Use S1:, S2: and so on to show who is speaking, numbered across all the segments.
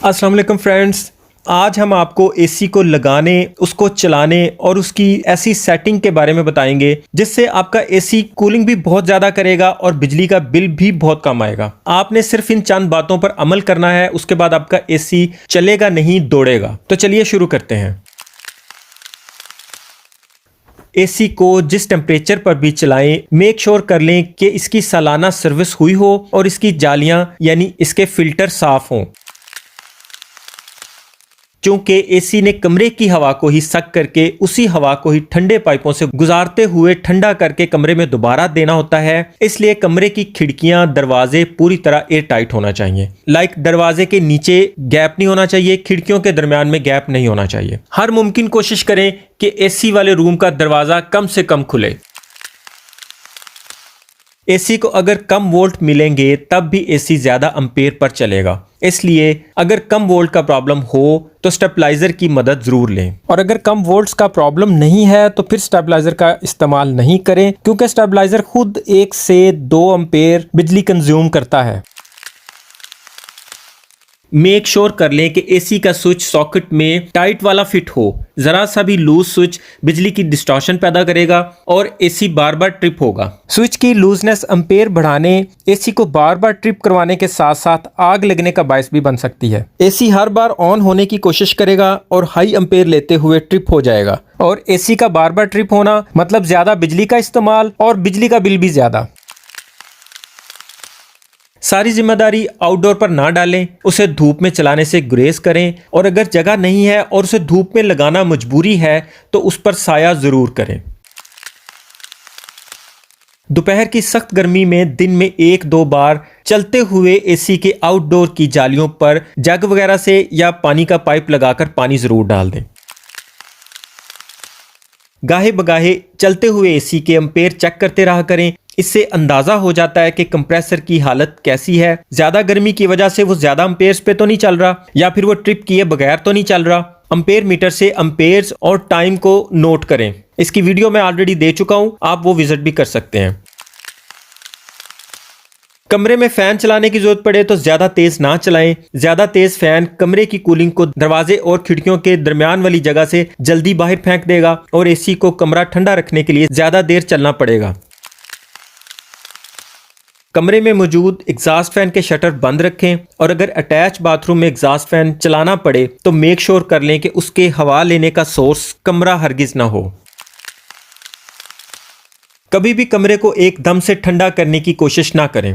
S1: अस्सलाम वालेकुम फ्रेंड्स, आज हम आपको एसी को लगाने, उसको चलाने और उसकी ऐसी सेटिंग के बारे में बताएंगे जिससे आपका एसी कूलिंग भी बहुत ज़्यादा करेगा और बिजली का बिल भी बहुत कम आएगा। आपने सिर्फ इन चंद बातों पर अमल करना है, उसके बाद आपका एसी चलेगा नहीं दौड़ेगा। तो चलिए शुरू करते हैं। एसी को जिस टेम्परेचर पर भी चलाएं, मेक श्योर कर लें कि इसकी सालाना सर्विस हुई हो और इसकी जालियां यानी इसके फिल्टर साफ हों। क्योंकि एसी ने कमरे की हवा को ही सक करके उसी हवा को ही ठंडे पाइपों से गुजारते हुए ठंडा करके कमरे में दोबारा देना होता है। इसलिए कमरे की खिड़कियां, दरवाजे पूरी तरह एयर टाइट होना चाहिए। दरवाजे के नीचे गैप नहीं होना चाहिए, खिड़कियों के दरमियान में गैप नहीं होना चाहिए। हर मुमकिन कोशिश करें कि एसी वाले रूम का दरवाजा कम से कम खुले। एसी को अगर कम वोल्ट मिलेंगे तब भी एसी ज्यादा एम्पेयर पर चलेगा। इसलिए अगर कम वोल्ट का प्रॉब्लम हो तो स्टेबलाइजर की मदद जरूर लें, और अगर कम वोल्ट्स का प्रॉब्लम नहीं है तो फिर स्टेबलाइजर का इस्तेमाल नहीं करें, क्योंकि स्टेबलाइजर खुद 1 से 2 एम्पेयर बिजली कंज्यूम करता है। मेक श्योर कर लें कि एसी का स्विच सॉकेट में टाइट वाला फिट हो। जरा सा भी लूज स्विच बिजली की डिस्टॉर्शन पैदा करेगा और एसी बार बार ट्रिप होगा। स्विच की लूजनेस एम्पेयर बढ़ाने, एसी को बार बार ट्रिप करवाने के साथ साथ आग लगने का बायस भी बन सकती है। एसी हर बार ऑन होने की कोशिश करेगा और हाई एम्पेयर लेते हुए ट्रिप हो जाएगा, और एसी का बार बार ट्रिप होना मतलब ज्यादा बिजली का इस्तेमाल और बिजली का बिल भी ज्यादा। सारी जिम्मेदारी आउटडोर पर ना डालें, उसे धूप में चलाने से गुरेज करें, और अगर जगह नहीं है और उसे धूप में लगाना मजबूरी है तो उस पर साया जरूर करें। दोपहर की सख्त गर्मी में दिन में 1-2 बार चलते हुए एसी के आउटडोर की जालियों पर जग वगैरह से या पानी का पाइप लगाकर पानी जरूर डाल दें। गाहे बगाहे चलते हुए एसी के एम्पेयर चेक करते रहा करें। इससे अंदाजा हो जाता है कि कंप्रेसर की हालत कैसी है। ज्यादा गर्मी की वजह से वो ज्यादा एम्पेयर्स पे तो नहीं चल रहा, या फिर वो ट्रिप किए बगैर तो नहीं चल रहा। एम्पेयर मीटर से एम्पेयर्स और टाइम को नोट करें। इसकी वीडियो मैं ऑलरेडी दे चुका हूं, आप वो विजिट भी कर सकते हैं। कमरे में फैन चलाने की जरूरत पड़े तो ज्यादा तेज ना चलाएं। ज्यादा तेज फैन कमरे की कूलिंग को दरवाजे और खिड़कियों के दरमियान वाली जगह से जल्दी बाहर फेंक देगा, और एसी को कमरा ठंडा रखने के लिए ज्यादा देर चलना पड़ेगा। कमरे में मौजूद एग्जॉस्ट फैन के शटर बंद रखें, और अगर अटैच बाथरूम में एग्जॉस्ट फैन चलाना पड़े तो मेक श्योर कर लें कि उसके हवा लेने का सोर्स कमरा हरगिज ना हो। कभी भी कमरे को एकदम से ठंडा करने की कोशिश ना करें।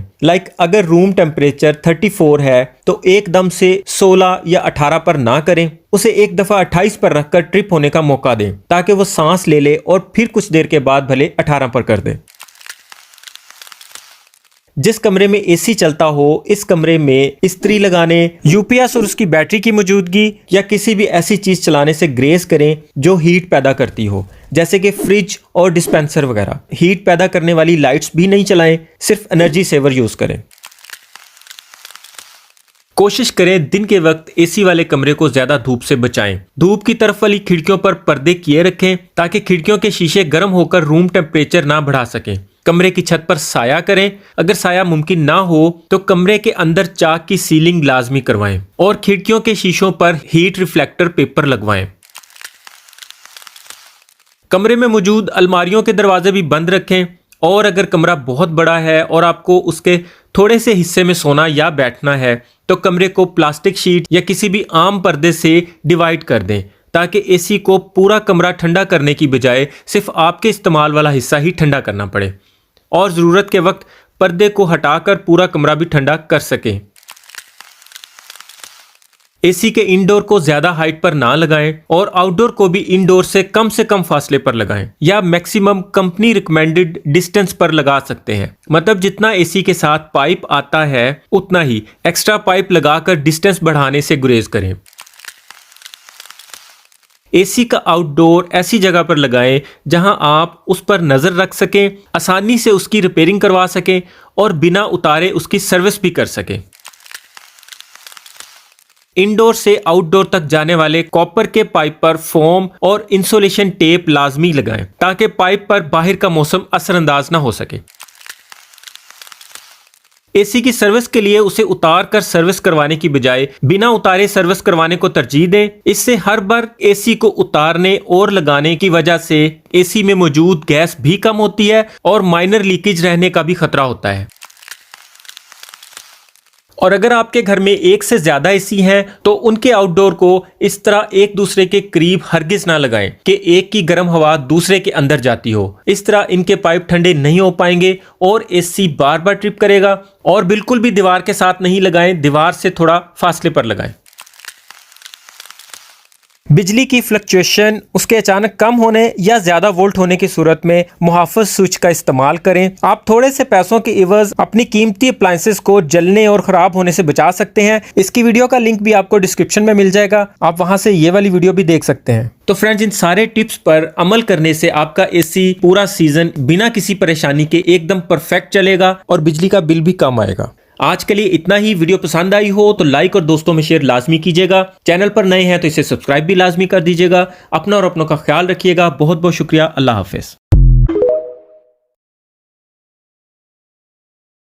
S1: अगर रूम टेम्परेचर 34 है तो एकदम से 16 या 18 पर ना करें। उसे एक दफा 28 पर रखकर ट्रिप होने का मौका दें, ताकि वो सांस ले ले और फिर कुछ देर के बाद भले 18 पर कर दें। जिस कमरे में एसी चलता हो, इस कमरे में इस्त्री लगाने, यूपीएस और उसकी बैटरी की मौजूदगी या किसी भी ऐसी चीज चलाने से ग्रेज करें जो हीट पैदा करती हो, जैसे कि फ्रिज और डिस्पेंसर वगैरह। हीट पैदा करने वाली लाइट्स भी नहीं चलाएं, सिर्फ एनर्जी सेवर यूज करें। कोशिश करें दिन के वक्त एसी वाले कमरे को ज्यादा धूप से बचाएं। धूप की तरफ वाली खिड़कियों पर पर्दे किए रखें ताकि खिड़कियों के शीशे गर्म होकर रूम टेम्परेचर ना बढ़ा सकें। कमरे की छत पर साया करें। अगर साया मुमकिन ना हो तो कमरे के अंदर चाक की सीलिंग लाजमी करवाएं, और खिड़कियों के शीशों पर हीट रिफ्लेक्टर पेपर लगवाएं। कमरे में मौजूद अलमारियों के दरवाजे भी बंद रखें, और अगर कमरा बहुत बड़ा है और आपको उसके थोड़े से हिस्से में सोना या बैठना है तो कमरे को प्लास्टिक शीट या किसी भी आम पर्दे से डिवाइड कर दें, ताकि एसी को पूरा कमरा ठंडा करने की बजाय सिर्फ आपके इस्तेमाल वाला हिस्सा ही ठंडा करना पड़े, और जरूरत के वक्त पर्दे को हटाकर पूरा कमरा भी ठंडा कर सकें। एसी के इंडोर को ज्यादा हाइट पर ना लगाएं, और आउटडोर को भी इंडोर से कम फासले पर लगाएं, या मैक्सिमम कंपनी रिकमेंडेड डिस्टेंस पर लगा सकते हैं। मतलब जितना एसी के साथ पाइप आता है उतना ही एक्स्ट्रा पाइप लगाकर डिस्टेंस बढ़ाने से गुरेज करें। एसी का आउटडोर ऐसी जगह पर लगाएं जहां आप उस पर नजर रख सकें, आसानी से उसकी रिपेयरिंग करवा सकें और बिना उतारे उसकी सर्विस भी कर सकें। इंडोर से आउटडोर तक जाने वाले कॉपर के पाइप पर फोम और इंसुलेशन टेप लाजमी लगाएं, ताकि पाइप पर बाहर का मौसम असरअंदाज ना हो सके। एसी की सर्विस के लिए उसे उतार कर सर्विस करवाने की बजाय बिना उतारे सर्विस करवाने को तरजीह दें। इससे हर बार एसी को उतारने और लगाने की वजह से एसी में मौजूद गैस भी कम होती है और माइनर लीकेज रहने का भी खतरा होता है। और अगर आपके घर में एक से ज्यादा एसी हैं तो उनके आउटडोर को इस तरह एक दूसरे के करीब हरगिज ना लगाएं कि एक की गर्म हवा दूसरे के अंदर जाती हो। इस तरह इनके पाइप ठंडे नहीं हो पाएंगे और एसी बार बार ट्रिप करेगा। और बिल्कुल भी दीवार के साथ नहीं लगाएं, दीवार से थोड़ा फासले पर लगाएं। बिजली की फ्लक्चुएशन उसके अचानक कम होने या ज्यादा वोल्ट होने की सूरत में मुहाफिज स्विच का इस्तेमाल करें। आप थोड़े से पैसों के इवज अपनी कीमती अप्लायंसेस को जलने और खराब होने से बचा सकते हैं। इसकी वीडियो का लिंक भी आपको डिस्क्रिप्शन में मिल जाएगा, आप वहां से ये वाली वीडियो भी देख सकते हैं। तो फ्रेंड्स, इन सारे टिप्स पर अमल करने से आपका एसी पूरा सीजन बिना किसी परेशानी के एकदम परफेक्ट चलेगा और बिजली का बिल भी कम आएगा। आज के लिए इतना ही। वीडियो पसंद आई हो तो लाइक और दोस्तों में शेयर लाजमी कीजिएगा। चैनल पर नए हैं तो इसे सब्सक्राइब भी लाजमी कर दीजिएगा। अपना और अपनों का ख्याल रखिएगा। बहुत बहुत शुक्रिया। अल्लाह हाफिज।